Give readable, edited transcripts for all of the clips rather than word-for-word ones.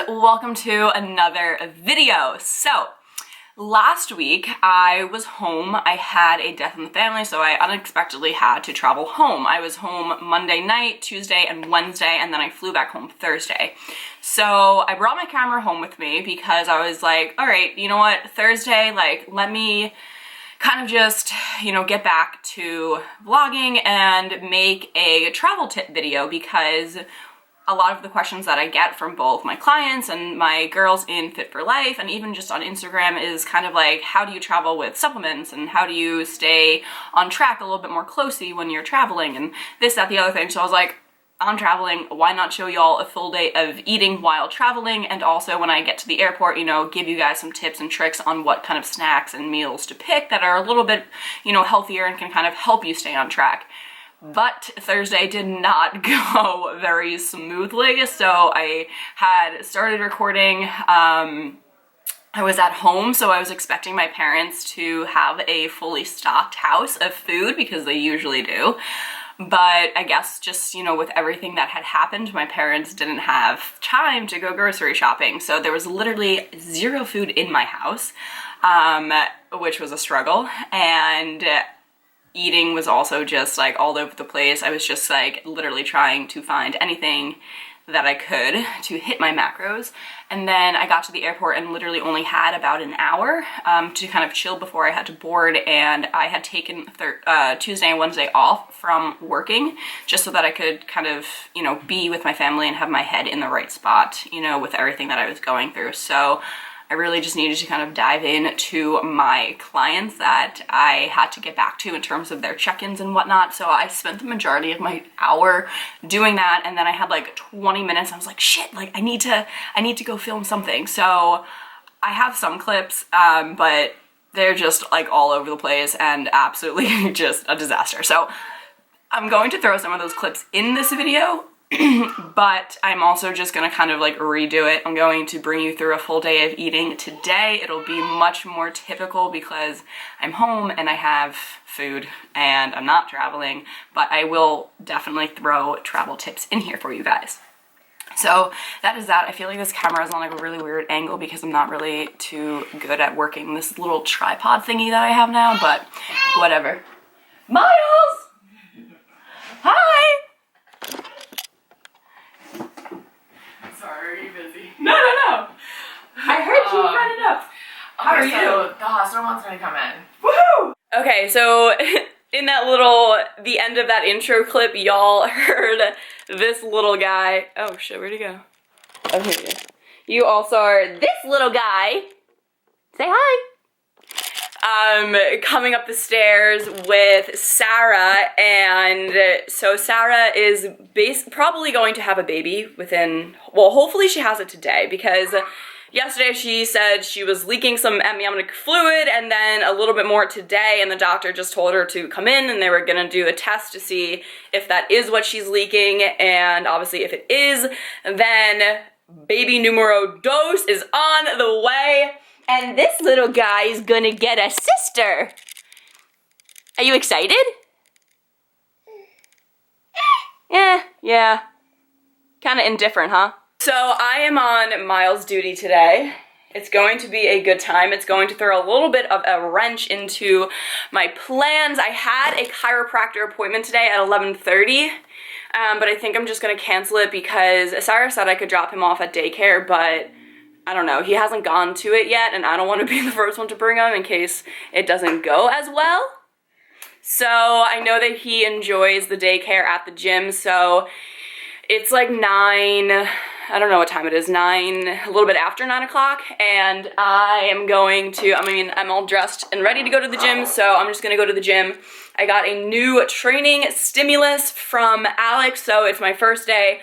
welcome to another video. So last week I was home. I had a death in the family, so I unexpectedly had to travel home. I was home Monday night, Tuesday, and Wednesday, and then I flew back home Thursday. So I brought my camera home with me because I was like, all right, you know what, Thursday, like, let me kind of just, you know, get back to vlogging and make a travel tip video, because a lot of the questions that I get from both my clients and my girls in Fit for Life and even just on Instagram is kind of like, how do you travel with supplements and how do you stay on track a little bit more closely when you're traveling and this, that, the other thing. So I was like, I'm traveling, why not show y'all a full day of eating while traveling, and also when I get to the airport, you know, give you guys some tips and tricks on what kind of snacks and meals to pick that are a little bit, you know, healthier and can kind of help you stay on track. But Thursday did not go very smoothly, so I had started recording. I was at home, so I was expecting my parents to have a fully stocked house of food because they usually do. But I guess just, you know, with everything that had happened, my parents didn't have time to go grocery shopping. So there was literally zero food in my house, which was a struggle. And eating was also just like all over the place. I was just like literally trying to find anything that I could to hit my macros. And then I got to the airport and literally only had about an hour to kind of chill before I had to board. And I had taken Tuesday and Wednesday off from working just so that I could kind of, you know, be with my family and have my head in the right spot, you know, with everything that I was going through. So I really just needed to kind of dive in to my clients that I had to get back to in terms of their check-ins and whatnot. So I spent the majority of my hour doing that, and then I had like 20 minutes. I was like, shit, like I need to go film something. So I have some clips, but they're just like all over the place and absolutely just a disaster. So I'm going to throw some of those clips in this video, but I'm also just gonna kind of like redo it. I'm going to bring you through a full day of eating today. It'll be much more typical because I'm home and I have food and I'm not traveling, but I will definitely throw travel tips in here for you guys. So that is that. I feel like this camera is on like a really weird angle because I'm not really too good at working this little tripod thingy that I have now, but whatever. Miles! Hi! Sorry, are you busy? No. I heard you running up. How are you? So the hospital wants me to come in. Woohoo! Okay, so in that the end of that intro clip, y'all heard this little guy. Oh shit, where'd he go? Oh, here he is. You all saw this little guy. Say hi. Coming up the stairs with Sarah, and so Sarah is probably going to have a baby within, well, hopefully she has it today, because yesterday she said she was leaking some amniotic fluid and then a little bit more today, and the doctor just told her to come in and they were gonna do a test to see if that is what she's leaking, and obviously if it is, then baby numero dos is on the way. And this little guy is gonna get a sister. Are you excited? Yeah. Kinda indifferent, huh? So I am on Miles duty today. It's going to be a good time. It's going to throw a little bit of a wrench into my plans. I had a chiropractor appointment today at 11:30, but I think I'm just gonna cancel it because Sarah said I could drop him off at daycare, but I don't know, he hasn't gone to it yet, and I don't want to be the first one to bring him in case it doesn't go as well. So I know that he enjoys the daycare at the gym, so it's like 9, I don't know what time it is, 9, a little bit after 9 o'clock, and I am going to, I'm all dressed and ready to go to the gym, so I'm just gonna go to the gym. I got a new training stimulus from Alex, so it's my first day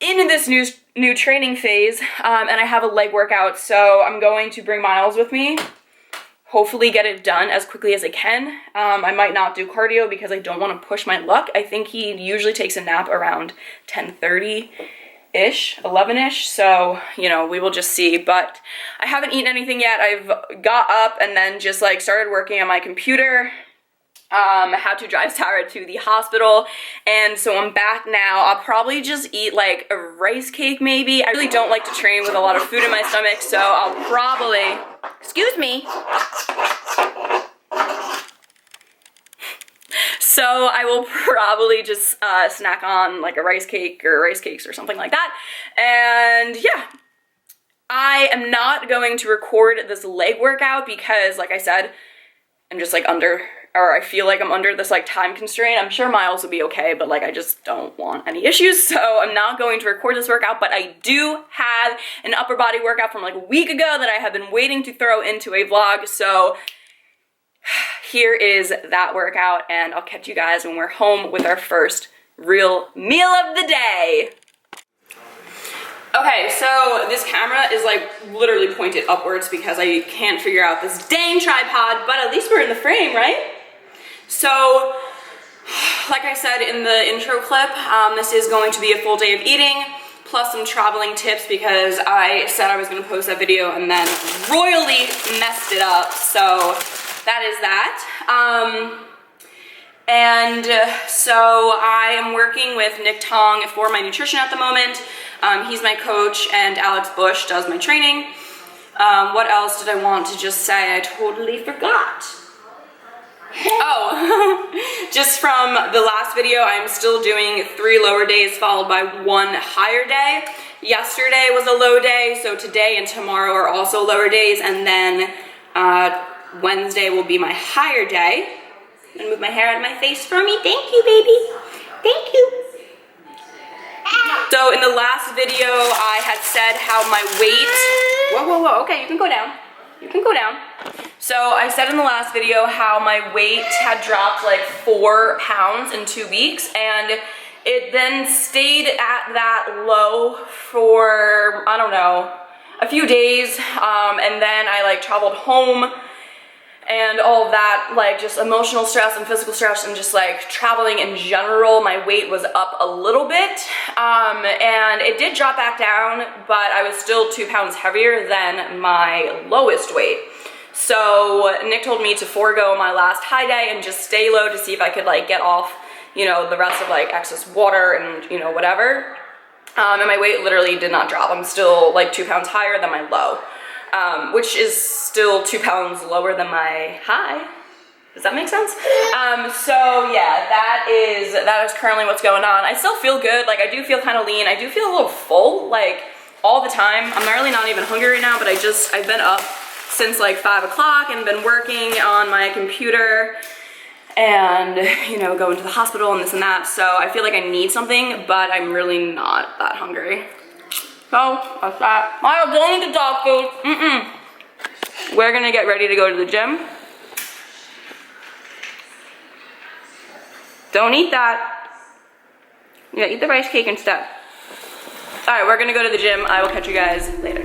in this new training phase, and I have a leg workout, so I'm going to bring Miles with me, hopefully get it done as quickly as I can. I might not do cardio because I don't want to push my luck. I think he usually takes a nap around 10:30-ish, 11-ish, so, you know, we will just see, but I haven't eaten anything yet. I've got up and then just like started working on my computer. had to drive Sarah to the hospital, and so I'm back now. I'll probably just eat like a rice cake maybe. I really don't like to train with a lot of food in my stomach, so I'll probably, excuse me. So I will probably just snack on like a rice cake or rice cakes or something like that. And yeah, I am not going to record this leg workout because, like I said, I'm just like I feel like I'm under this like time constraint. I'm sure Miles will be okay, but like I just don't want any issues, so I'm not going to record this workout. But I do have an upper body workout from like a week ago that I have been waiting to throw into a vlog, so here is that workout, and I'll catch you guys when we're home with our first real meal of the day. Okay, so this camera is like literally pointed upwards because I can't figure out this dang tripod, but at least we're in the frame, right? So, like I said in the intro clip, this is going to be a full day of eating, plus some traveling tips because I said I was gonna post that video and then royally messed it up, so that is that. So I am working with Nick Tong for my nutrition at the moment. He's my coach, and Alex Bush does my training. What else did I want to just say? I totally forgot. Oh, just from the last video, I'm still doing 3 lower days followed by 1 higher day. Yesterday was a low day, so today and tomorrow are also lower days, and then Wednesday will be my higher day. I'm gonna move my hair out of my face for me. Thank you, baby. Thank you. So in the last video, I had said how my weight, whoa, okay, you can go down. You can go down. So I said in the last video how my weight had dropped like 4 pounds in 2 weeks, and it then stayed at that low for, I don't know, a few days, and then I like traveled home and all of that, like just emotional stress and physical stress and just like traveling in general, my weight was up a little bit, and it did drop back down, but I was still 2 pounds heavier than my lowest weight. So Nick told me to forego my last high day and just stay low to see if I could like get off, you know, the rest of like excess water and, you know, whatever. And my weight literally did not drop. I'm still like 2 pounds higher than my low. Which is still 2 pounds lower than my high. Does that make sense? So yeah, that is currently what's going on. I still feel good. Like I do feel kind of lean. I do feel a little full, like all the time. I'm really not even hungry right now, but I've been up since like 5 o'clock and been working on my computer and, you know, going to the hospital and this and that. So I feel like I need something, but I'm really not that hungry. So, that's that. Miles, don't eat the dog food. We're gonna get ready to go to the gym. Don't eat that. Yeah, eat the rice cake instead. Alright, we're gonna go to the gym. I will catch you guys later.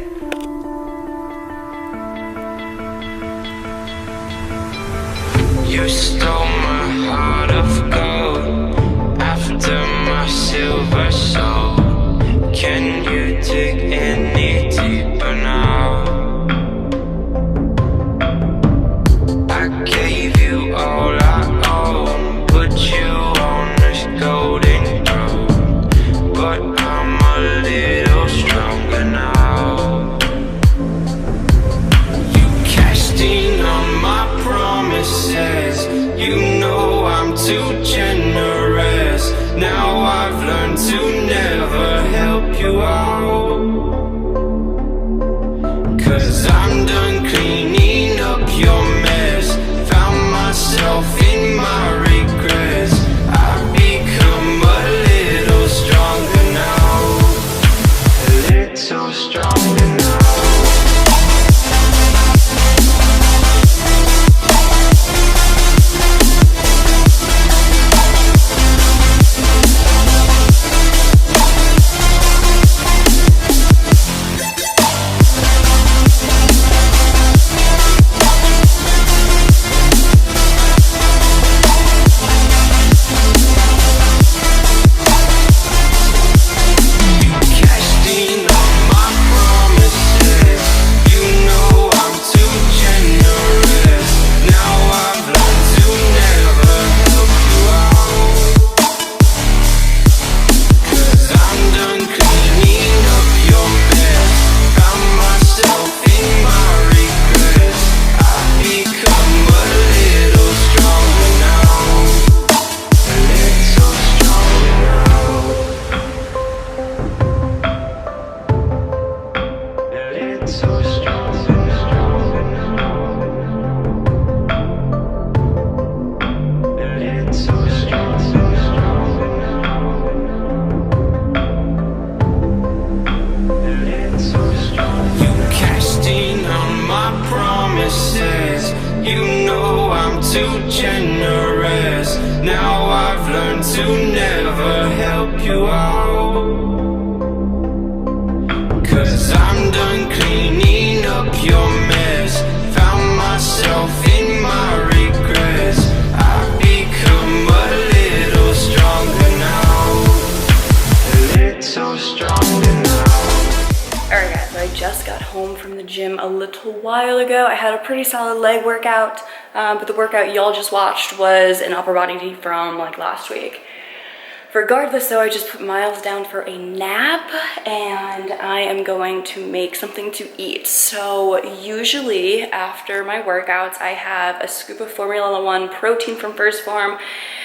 You stole my heart of gold after my silver soul. Can you dig any deeper now? I gave you all I own, put you on this golden throne, but I'm a little stronger now. You cashed in on my promises, you know I'm too generous. Now I've learned to never help you out, 'cause I'm done cleaning up your mess. Found myself in my regrets. I've become a little stronger now, a little stronger now. never help you out. 'Cause I'm done cleaning up your mess. Found myself in my regrets. I've become a little stronger now. A little stronger now. Alright guys, so I just got home from the gym a little while ago. I had a pretty solid leg workout, but the workout y'all just watched was an upper body from like last week. Regardless though, I just put Miles down for a nap and I am going to make something to eat. So usually after my workouts, I have a scoop of Formula One protein from First Form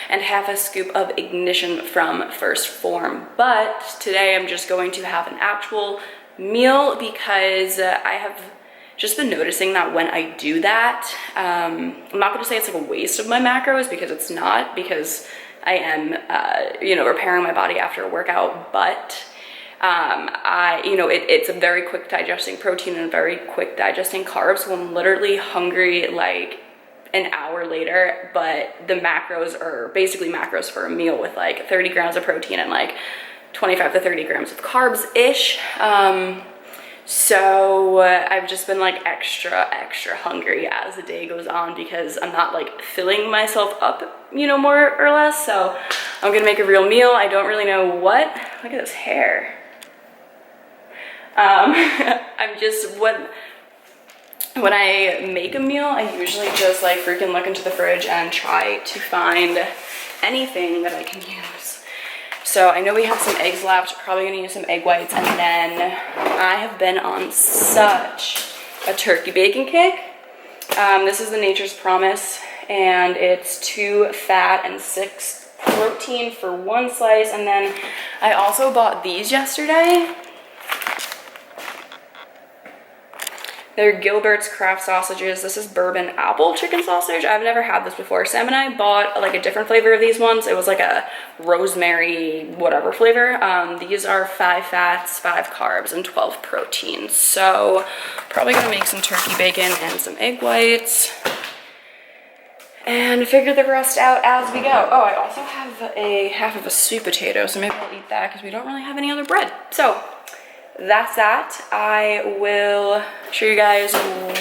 and half a scoop of Ignition from First Form. But today I'm just going to have an actual meal because I have just been noticing that when I do that, I'm not going to say it's like a waste of my macros because it's not, because I am, repairing my body after a workout, but it's a very quick digesting protein and very quick digesting carbs. So I'm literally hungry like an hour later, but the macros are basically macros for a meal with like 30 grams of protein and like 25 to 30 grams of carbs-ish. So I've just been like extra hungry as the day goes on because I'm not like filling myself up, more or less. So I'm gonna make a real meal. I don't really know what. Look at this hair. I'm just, when I make a meal, I usually just like freaking look into the fridge and try to find anything that I can use. So I know we have some eggs left, probably gonna use some egg whites, and then I have been on such a turkey bacon kick. This is the Nature's Promise, and it's 2 fat and 6 protein for 1 slice. And then I also bought these yesterday. They're Gilbert's Craft Sausages. This is bourbon apple chicken sausage. I've never had this before. Sam and I bought like a different flavor of these ones. It was like a rosemary whatever flavor. These are 5 fats, 5 carbs, and 12 proteins. So probably gonna make some turkey bacon and some egg whites and figure the rest out as we go. Oh, I also have a half of a sweet potato, so maybe I'll eat that because we don't really have any other bread. So that's that. I will show you guys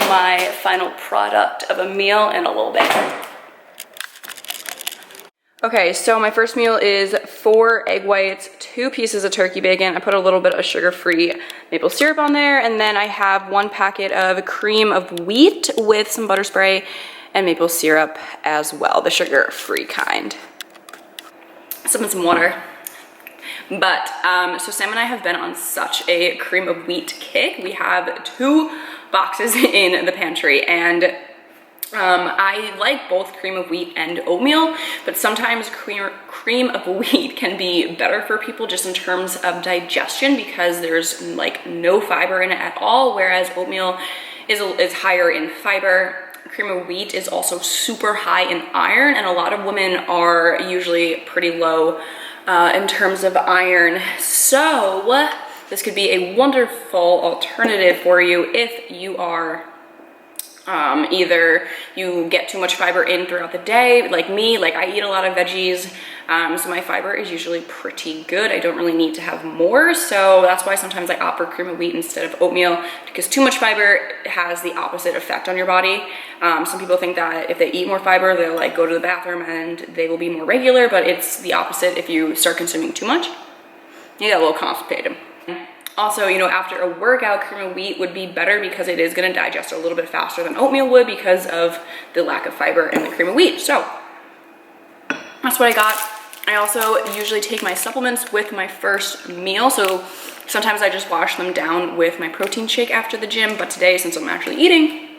my final product of a meal in a little bit. Okay, so my first meal is 4 egg whites, 2 pieces of turkey bacon. I put a little bit of sugar-free maple syrup on there, and then I have 1 packet of cream of wheat with some butter spray and maple syrup as well, the sugar-free kind. Some water. But, so Sam and I have been on such a cream of wheat kick. We have 2 boxes in the pantry, and I like both cream of wheat and oatmeal, but sometimes cream of wheat can be better for people just in terms of digestion because there's like no fiber in it at all, whereas oatmeal is higher in fiber. Cream of wheat is also super high in iron, and a lot of women are usually pretty low in terms of iron. So this could be a wonderful alternative for you if you are either you get too much fiber in throughout the day, like me. Like I eat a lot of veggies, so my fiber is usually pretty good. I don't really need to have more, so that's why sometimes I opt for cream of wheat instead of oatmeal, because too much fiber has the opposite effect on your body. Some people think that if they eat more fiber, they'll like go to the bathroom and they will be more regular, but it's the opposite. If you start consuming too much, you get a little constipated. Also, after a workout, cream of wheat would be better because it is going to digest a little bit faster than oatmeal would because of the lack of fiber in the cream of wheat. So that's what I got. I also usually take my supplements with my first meal. So sometimes I just wash them down with my protein shake after the gym. But today, since I'm actually eating,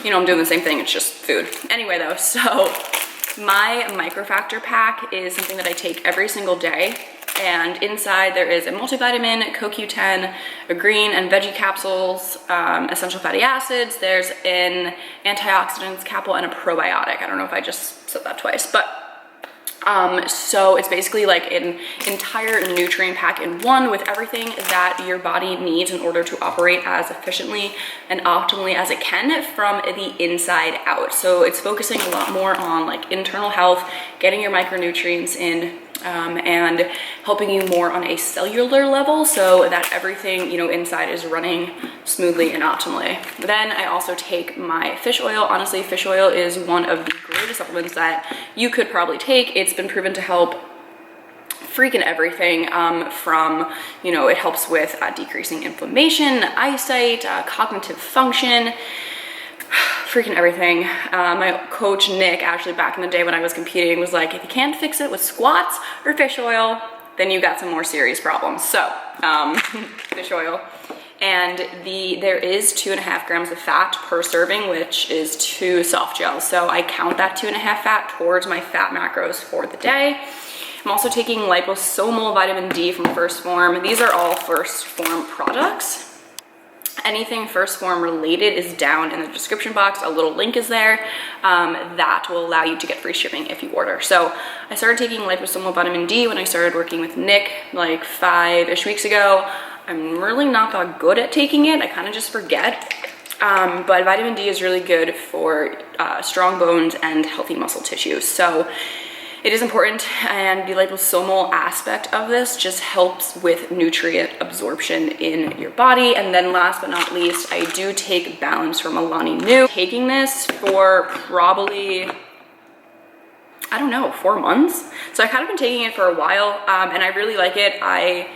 I'm doing the same thing. It's just food. Anyway, though, so my microfactor pack is something that I take every single day. And inside there is a multivitamin, CoQ10, a green and veggie capsules, essential fatty acids. There's an antioxidants capsule and a probiotic. I don't know if I just said that twice, but so it's basically like an entire nutrient pack in one with everything that your body needs in order to operate as efficiently and optimally as it can from the inside out. So it's focusing a lot more on like internal health, getting your micronutrients in, and helping you more on a cellular level so that everything, you know, inside is running smoothly and optimally. Then I also take my fish oil. Honestly, fish oil is one of the greatest supplements that you could probably take. It's been proven to help freaking everything from, you know, it helps with decreasing inflammation, eyesight, cognitive function, freaking everything. My coach Nick, actually back in the day when I was competing, was like, if you can't fix it with squats or fish oil, then you got some more serious problems. So fish oil. And there is 2.5 grams of fat per serving, which is 2 soft gels. So I count that 2.5 fat towards my fat macros for the day. I'm also taking liposomal vitamin D from First Form. These are all First Form products. Anything First Form related is down in the description box. A little link is there that will allow you to get free shipping if you order. So I started taking liposomal vitamin D when I started working with Nick like 5-ish weeks ago. I'm really not that good at taking it. I kind of just forget. But vitamin D is really good for strong bones and healthy muscle tissue. So it is important, and the liposomal aspect of this just helps with nutrient absorption in your body. And then last but not least, I do take Balance from Alani Nu. Taking this for probably, I don't know, 4 months. So I kind of been taking it for a while, and I really like it. I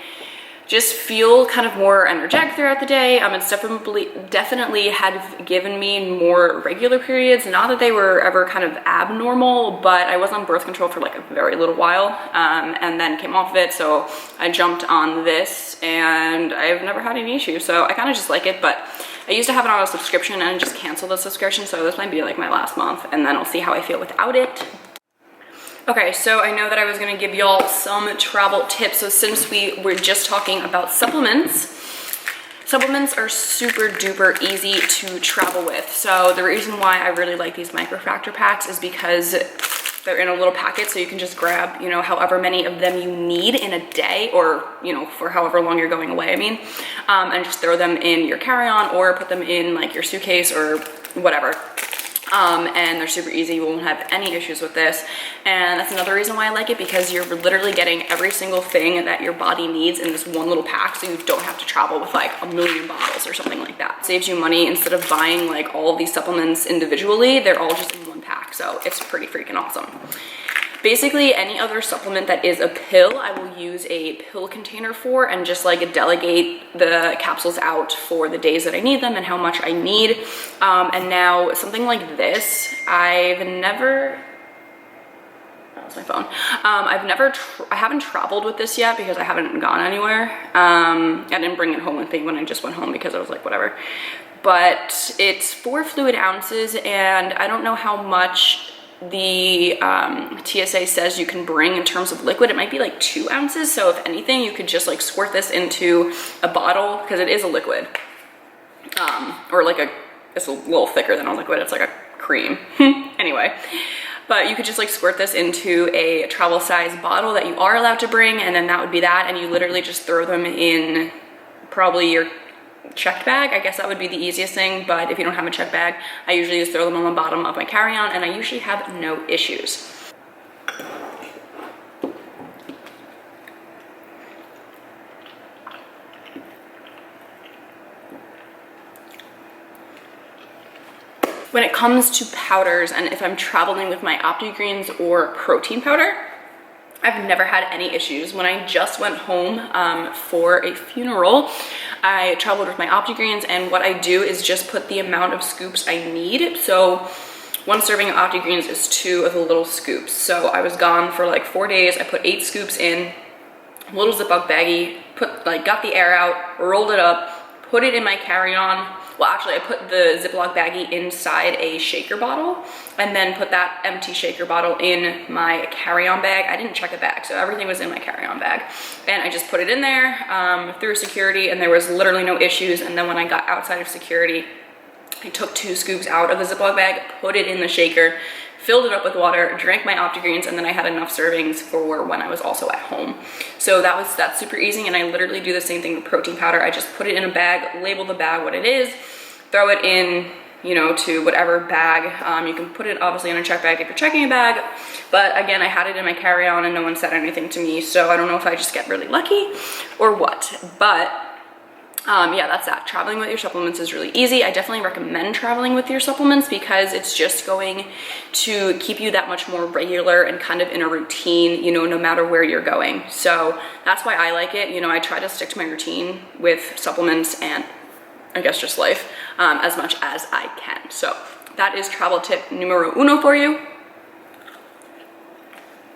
just feel kind of more energetic throughout the day. It's definitely had given me more regular periods. Not that they were ever kind of abnormal, but I was on birth control for like a very little while, and then came off of it. So I jumped on this and I've never had any issues. So I kind of just like it, but I used to have it on a subscription and just canceled the subscription. So this might be like my last month, and then I'll see how I feel without it. Okay, so I know that I was gonna give y'all some travel tips. So since we were just talking about supplements are super duper easy to travel with. So the reason why I really like these microfractor packs is because they're in a little packet, so you can just grab, you know, however many of them you need in a day, or, you know, for however long you're going away, I mean, and just throw them in your carry-on or put them in like your suitcase or whatever. And they're super easy. You won't have any issues with this. And that's another reason why I like it, because you're literally getting every single thing that your body needs in this one little pack, so you don't have to travel with like a million bottles or something like that. It saves you money. Instead of buying like all of these supplements individually, they're all just in one pack. So it's pretty freaking awesome. Basically, any other supplement that is a pill, I will use a pill container for, and just like delegate the capsules out for the days that I need them and how much I need. And now something like this, that was my phone. I haven't traveled with this yet because I haven't gone anywhere. I didn't bring it home with me when I just went home because I was like, whatever. But it's 4 fluid ounces, and I don't know how much the TSA says you can bring in terms of liquid. It might be like 2 ounces. So if anything, you could just like squirt this into a bottle, because it is a liquid, or like it's a little thicker than a liquid. It's like a cream. Anyway, but you could just like squirt this into a travel size bottle that you are allowed to bring, and then that would be that. And you literally just throw them in probably your checked bag. I guess that would be the easiest thing, but if you don't have a checked bag, I usually just throw them on the bottom of my carry-on, and I usually have no issues. When it comes to powders, and if I'm traveling with my OptiGreens or protein powder, I've never had any issues. When I just went home for a funeral, I traveled with my OptiGreens, and what I do is just put the amount of scoops I need. So 1 serving of OptiGreens is 2 of the little scoops. So I was gone for like 4 days. I put 8 scoops in a little Ziploc baggie, got the air out, rolled it up, put it in my carry-on. Well, actually, I put the Ziploc baggie inside a shaker bottle, and then put that empty shaker bottle in my carry-on bag. I didn't check a bag, so everything was in my carry-on bag. And I just put it in there through security, and there was literally no issues. And then when I got outside of security, I took 2 scoops out of the Ziploc bag, put it in the shaker, filled it up with water, drank my OptiGreens, and then I had enough servings for when I was also at home. So that's super easy, and I literally do the same thing with protein powder. I just put it in a bag, label the bag what it is, throw it in you know, to whatever bag. You can put it obviously in a check bag if you're checking a bag, but again, I had it in my carry-on and no one said anything to me, so I don't know if I just get really lucky or what. But yeah, that's that. Traveling with your supplements is really easy. I definitely recommend traveling with your supplements because it's just going to keep you that much more regular and kind of in a routine, you know, no matter where you're going. So that's why I like it. You know, I try to stick to my routine with supplements and I guess just life as much as I can. So that is travel tip numero uno for you.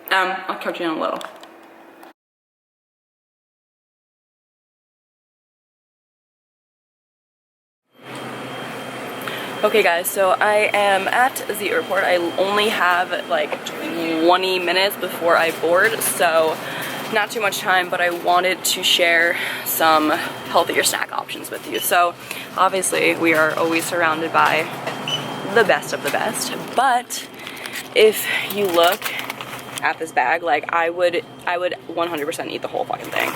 I'll catch you in a little. Okay guys, so I am at the airport. I only have like 20 minutes before I board, so not too much time, but I wanted to share some healthier snack options with you. So obviously we are always surrounded by the best of the best, but if you look at this bag, like I would 100% eat the whole fucking thing.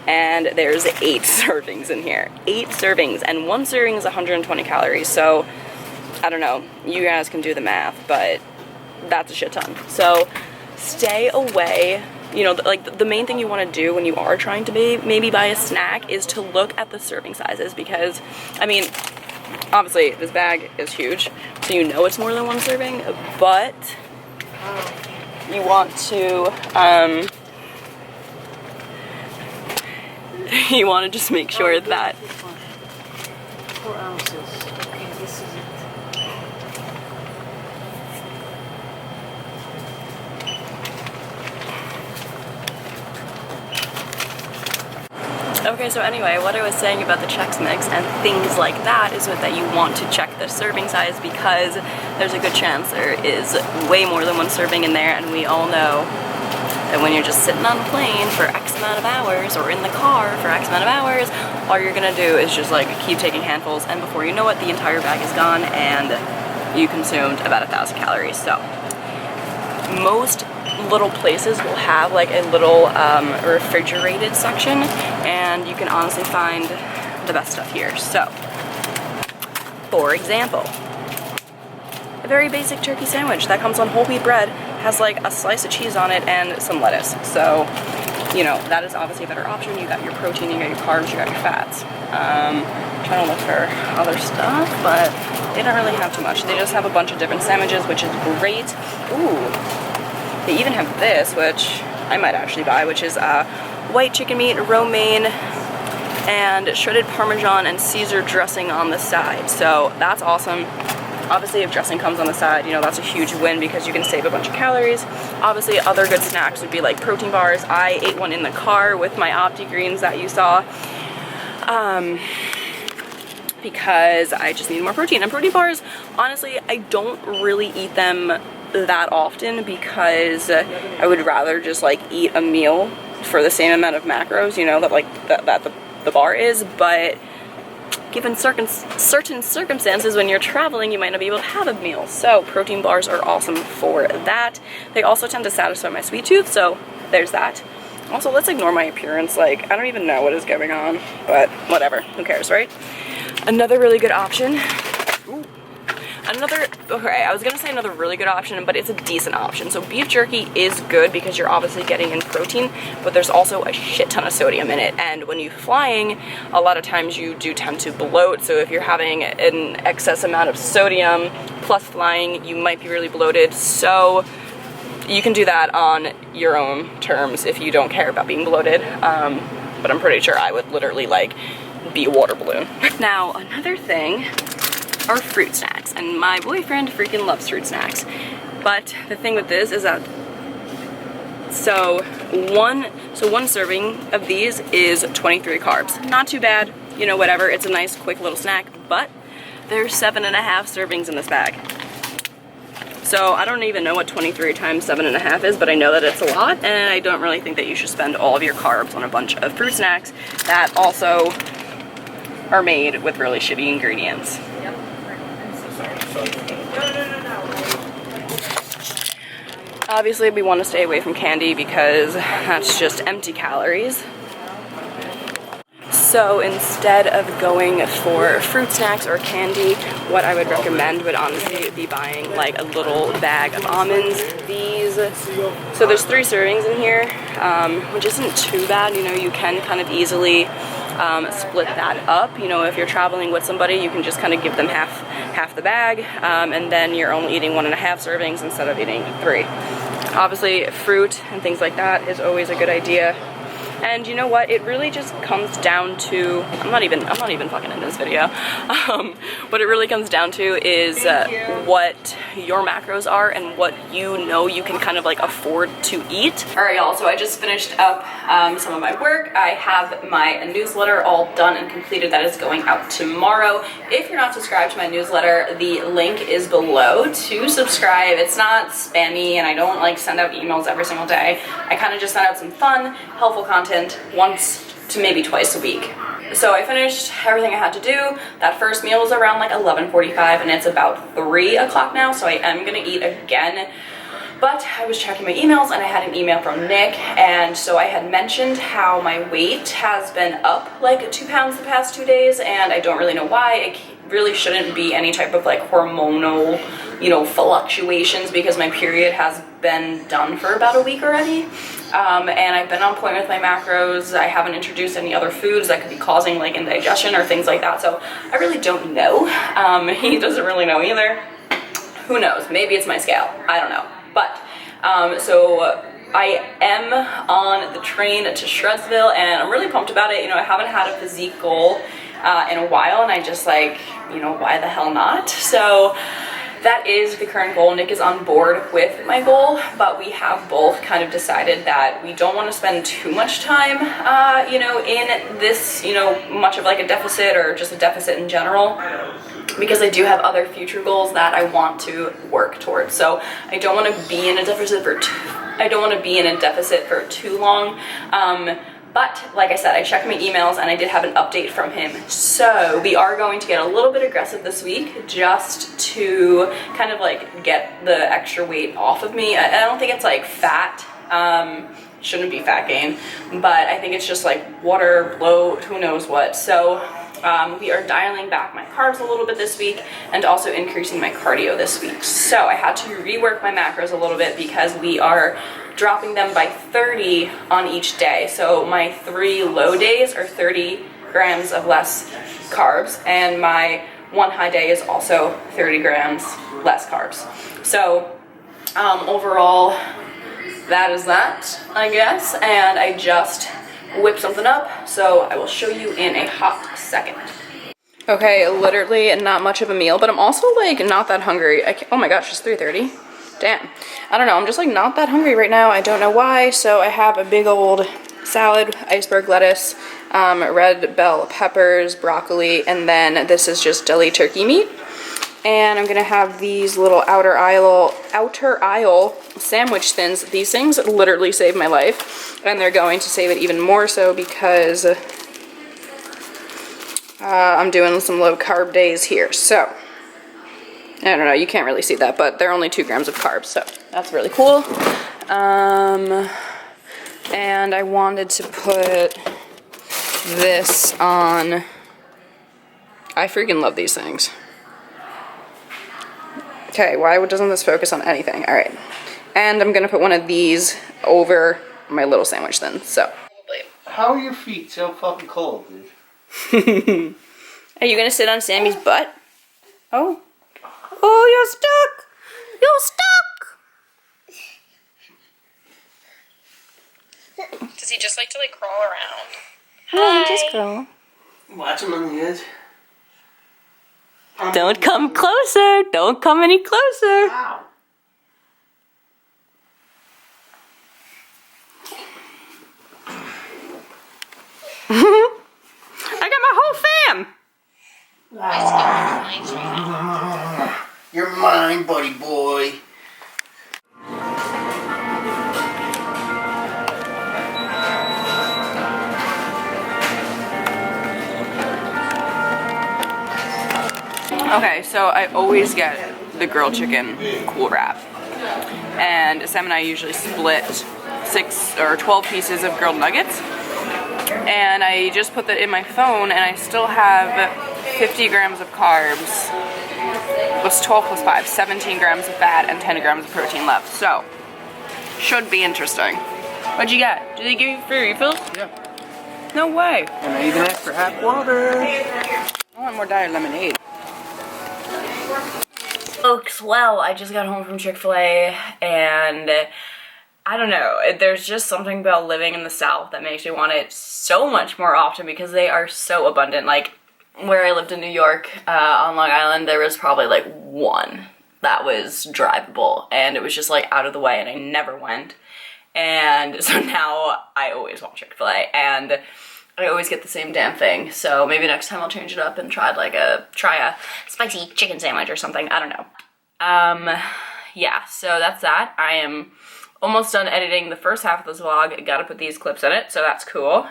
And there's 8 servings in here. 8 servings, and one serving is 120 calories, so I don't know, you guys can do the math, but that's a shit ton. So stay away. You know, like the main thing you want to do when you are trying to maybe buy a snack is to look at the serving sizes, because I mean, obviously this bag is huge, so you know it's more than one serving, but you want to you want to just make sure that 4 ounces. Okay, this is it. Okay, so anyway, what I was saying about the Chex Mix and things like that is that you want to check the serving size, because there's a good chance there is way more than one serving in there, and we all know that when you're just sitting on a plane for X amount of hours or in the car for X amount of hours, all you're gonna do is just like keep taking handfuls, and before you know it, the entire bag is gone and you consumed about 1,000 calories. So most little places will have like a little refrigerated section, and you can honestly find the best stuff here. So for example, a very basic turkey sandwich that comes on whole wheat bread has like a slice of cheese on it and some lettuce. So, you know, that is obviously a better option. You got your protein, you got your carbs, you got your fats. Trying to look for other stuff, but they don't really have too much. They just have a bunch of different sandwiches, which is great. Ooh, they even have this, which I might actually buy, which is white chicken meat, romaine, and shredded Parmesan and Caesar dressing on the side. So that's awesome. Obviously, if dressing comes on the side, you know, that's a huge win because you can save a bunch of calories. Obviously, other good snacks would be like protein bars. I ate one in the car with my Opti Greens that you saw because I just need more protein. And protein bars, honestly, I don't really eat them that often because I would rather just like eat a meal for the same amount of macros, you know, that like that the bar is. But given certain circumstances when you're traveling, you might not be able to have a meal. So protein bars are awesome for that. They also tend to satisfy my sweet tooth, so there's that. Also, let's ignore my appearance. Like, I don't even know what is going on, but whatever, who cares, right? Another really good option. Okay, I was gonna say another really good option, but it's a decent option. So beef jerky is good because you're obviously getting in protein, but there's also a shit ton of sodium in it. And when you're flying, a lot of times you do tend to bloat. So if you're having an excess amount of sodium plus flying, you might be really bloated. So you can do that on your own terms if you don't care about being bloated. But I'm pretty sure I would literally like be a water balloon. Now, another thing are fruit snacks, and my boyfriend freaking loves fruit snacks. But the thing with this is that one serving of these is 23 carbs. Not too bad, you know, whatever. It's a nice quick little snack, but there's 7.5 servings in this bag. So I don't even know what 23 times 7.5 is, but I know that it's a lot, and I don't really think that you should spend all of your carbs on a bunch of fruit snacks that also are made with really shitty ingredients. Yep. I'm so sorry. No. Obviously, we want to stay away from candy because that's just empty calories. So instead of going for fruit snacks or candy, what I would recommend would honestly be buying like a little bag of almonds. These, so there's 3 servings in here, which isn't too bad. You know, you can kind of easily split that up. You know, if you're traveling with somebody, you can just kind of give them half the bag, and then you're only eating 1.5 servings instead of eating 3. Obviously, fruit and things like that is always a good idea. And you know what? It really just comes down to, I'm not even fucking in this video. What it really comes down to is what your macros are and what you know you can kind of like afford to eat. All right, y'all, so I just finished up some of my work. I have my newsletter all done and completed. That is going out tomorrow. If you're not subscribed to my newsletter, the link is below to subscribe. It's not spammy and I don't like send out emails every single day. I kind of just send out some fun, helpful content once to maybe twice a week. So I finished everything I had to do. That first meal was around like 11:45 and it's about 3 o'clock now, so I am gonna eat again. But I was checking my emails and I had an email from Nick, and so I had mentioned how my weight has been up like 2 pounds the past 2 days, and I don't really know why. It really shouldn't be any type of like hormonal, you know, fluctuations, because my period has been done for about a week already. And I've been on point with my macros. I haven't introduced any other foods that could be causing like indigestion or things like that, so I really don't know. He doesn't really know either. Who knows? Maybe it's my scale. I don't know. But so I am on the train to Shredsville and I'm really pumped about it. You know, I haven't had a physique goal in a while, and I just like, you know, why the hell not? So that is the current goal. Nick is on board with my goal, but we have both kind of decided that we don't want to spend too much time, you know, in this, you know, much of like a deficit or just a deficit in general, because I do have other future goals that I want to work towards. So I don't want to be in a deficit for too long. But like I said, I checked my emails and I did have an update from him. So we are going to get a little bit aggressive this week just to kind of like get the extra weight off of me. I don't think it's like fat, shouldn't be fat gain, but I think it's just like water, bloat, who knows what. So we are dialing back my carbs a little bit this week and also increasing my cardio this week. So I had to rework my macros a little bit because we are dropping them by 30 on each day. So my 3 low days are 30 grams of less carbs, and my 1 high day is also 30 grams less carbs. So overall, that is that, I guess. And I just whipped something up, so I will show you in a hot second. Okay, literally not much of a meal, but I'm also like not that hungry. Oh my gosh, it's 3:30. Damn. I don't know, I'm just like not that hungry right now. I don't know why. So I have a big old salad, iceberg lettuce, red bell peppers, broccoli, and then this is just deli turkey meat. And I'm gonna have these little outer aisle sandwich thins. These things literally saved my life, and they're going to save it even more so because I'm doing some low carb days here. So I don't know, you can't really see that, but they're only 2 grams of carbs, so that's really cool. And I wanted to put this on. I freaking love these things. Okay, why doesn't this focus on anything? All right, and I'm gonna put one of these over my little sandwich then. So. How are your feet so fucking cold, dude? Are you gonna sit on Sammy's butt? Oh. Oh, you're stuck! You're stuck! Does he just like to like crawl around? Hi. Just crawl. Watch him on the edge. Don't come closer! Don't come any closer! Ow. I got my whole fam! You're mine, buddy boy. Okay, so I always get the grilled chicken cool wrap. And Sam and I usually split 6 or 12 pieces of grilled nuggets. and I just put that in my phone, and I still have 50 grams of carbs. What's 12 plus 5? 17 grams of fat and 10 grams of protein left. So, should be interesting. What'd you get? Did they give you free refills? Yeah. No way. And I even asked for hot water. I want more diet lemonade. Folks, well, I just got home from Chick-fil-A, and I don't know, there's just something about living in the South that makes me want it so much more often because they are so abundant. Like, where I lived in New York, on Long Island, there was probably like one that was drivable, and it was just like out of the way, and I never went. And so now I always want Chick-fil-A, and I always get the same damn thing. So maybe next time I'll change it up and try a spicy chicken sandwich or something. I don't know. Yeah, so that's that. I am almost done editing the first half of this vlog. Gotta put these clips in it, so that's cool.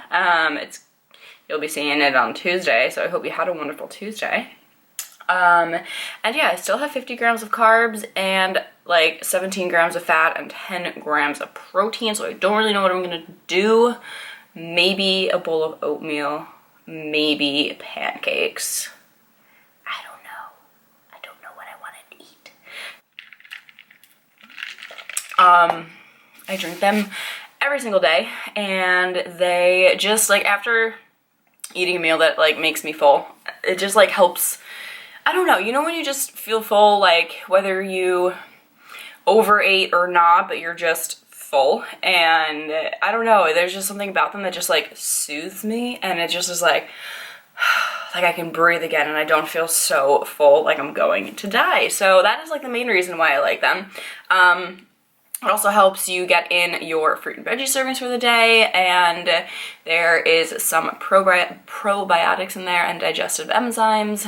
You'll be seeing it on Tuesday, so I hope you had a wonderful Tuesday. And yeah, I still have 50 grams of carbs and like 17 grams of fat and 10 grams of protein, so I don't really know what I'm gonna do. Maybe a bowl of oatmeal, maybe pancakes. I don't know. I don't know what I want to eat. I drink them every single day, and they just like, after eating a meal that like makes me full, it just like helps. I don't know, you know when you just feel full, like whether you overate or not, but you're just full, and I don't know, there's just something about them that just like soothes me, and it just is like I can breathe again, and I don't feel so full like I'm going to die. So that is like the main reason why I like them. It also helps you get in your fruit and veggie servings for the day, and there is some probiotics in there and digestive enzymes.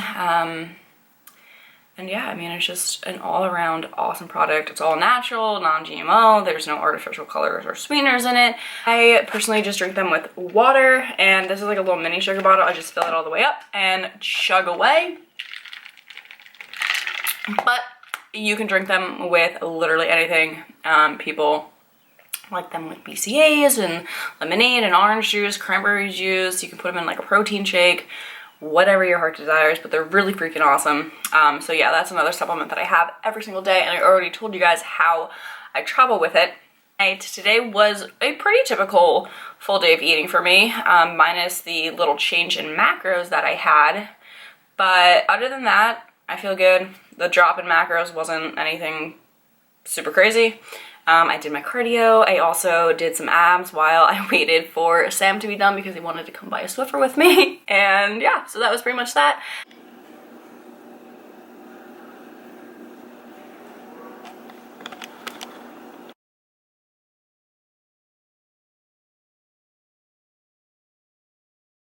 And yeah, I mean, it's just an all-around awesome product. It's all natural, non-GMO, there's no artificial colors or sweeteners in it. I personally just drink them with water, and this is like a little mini sugar bottle. I just fill it all the way up and chug away. But you can drink them with literally anything. People like them with BCAAs and lemonade and orange juice, cranberry juice. You can put them in like a protein shake, whatever your heart desires, but they're really freaking awesome. So yeah, that's another supplement that I have every single day, and I already told you guys how I travel with it. Today was a pretty typical full day of eating for me, minus the little change in macros that I had. But other than that, I feel good. The drop in macros wasn't anything super crazy. I did my cardio. I also did some abs while I waited for Sam to be done because he wanted to come buy a Swiffer with me. And yeah, so that was pretty much that.